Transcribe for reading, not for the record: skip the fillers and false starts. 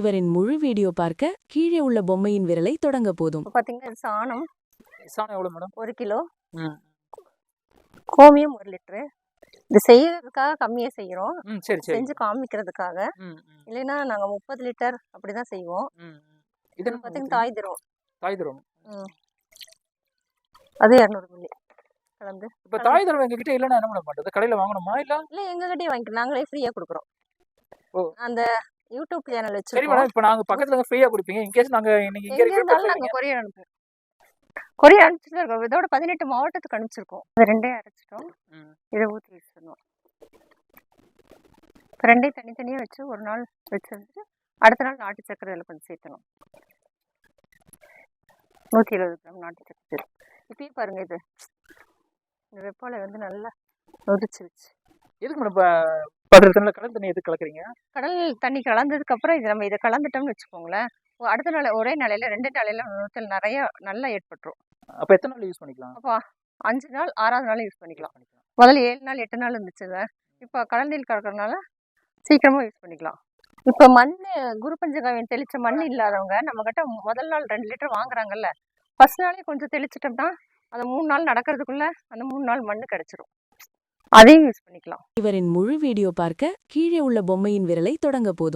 இவரின் முழு வீடியோ பார்க்க கீழே உள்ள பொம்மையின் விரலை தொடங்க போதும். பாத்தீங்கன்னா சாணம் எவ்வளவு மேடம்? 1 கிலோ, ம் கோமியம் 1 லிட்டரு. இது செய்யறதுக்காக கம்மியா செய்யறோம், சரி சரி. செஞ்சு காமிக்கிறதுக்காக. இல்லைன்னா நாங்க 30 லிட்டர் அப்படிதான் செய்வோம். இது பாத்தீங்கன்னா தாய் திரம். அது 200 மில்லி கலந்து. இப்ப தாய் திரம் எங்ககிட்ட இல்லைன்னா என்ன பண்ண மாட்டேது? கடையில வாங்கணுமா? இல்ல எங்ககிட்டயே வாங்கிக்கலாம், நாங்களே ஃப்ரீயா கொடுக்குறோம். அந்த யூடியூப் சேனல் சரி வச்சிருக்கோம். மேடம். இப்ப நாங்க பக்கத்துல ஃப்ரீயா கொடுப்பீங்க. இன் கேஸ் நாங்க இன்னைக்கு இங்க இருந்தாலும் நாங்க கொரியர் அனுப்புவோம். கொரியர் அனுப்பிச்சுட்டு இருக்கோம். இதோட 18 மாவட்டத்துக்கு அனுப்பிச்சிருக்கோம். இது 2 அரைச்சிட்டோம். இதை ஊற்றி வச்சிடணும். இப்போ 2 தனித்தனியாக வச்சு ஒரு நாள் வச்சிருந்து அடுத்த நாள் நாட்டு சக்கரை இதில் கொஞ்சம் சேர்த்தணும். 170 கிராம் நாட்டு சக்கரை. இப்பயும் பாருங்க, இது இந்த வெப்பாலை வந்து நல்லா நொதிச்சிருச்சு. எதுக்கு மேடம் படுறதுல கடல் தண்ணி எதுக்கு கலக்குறீங்க? கடல் தண்ணி கலந்ததுக்கு அப்புறம் இது நம்ம இதை கலந்துட்டோம்னு வச்சுக்கோங்களேன், அடுத்த நாள் ஒரே நாளையில 2 நாளையில நுணுத்தல் நிறைய நல்லா ஏற்பட்டுரும். அப்ப எத்தனை நாள் யூஸ் பண்ணிக்கலாம்? அப்போ 5 நாள் 6வது நாள் யூஸ் பண்ணிக்கலாம். முதல்ல 7 நாள் 8 நாள் இருந்துச்சுங்க. இப்போ கடல் நீர் கலக்கிறதுனால சீக்கிரமா யூஸ் பண்ணிக்கலாம். இப்போ மண் குரு பஞ்சகாவியம் தெளிச்ச மண் இல்லாதவங்க நம்ம கிட்ட முதல் நாள் 2 லிட்டர் வாங்குறாங்கல்ல, ஃபர்ஸ்ட் நாளே கொஞ்சம் தெளிச்சிட்டோம்னா அந்த 3 நாள் நடக்கிறதுக்குள்ள அந்த 3 நாள் மண் கிடைச்சிரும். அதையும் யூஸ் பண்ணிக்கலாம். இவரின் முழு வீடியோ பார்க்க கீழே உள்ள பொம்மையின் விரலை தொடங்க போதும்.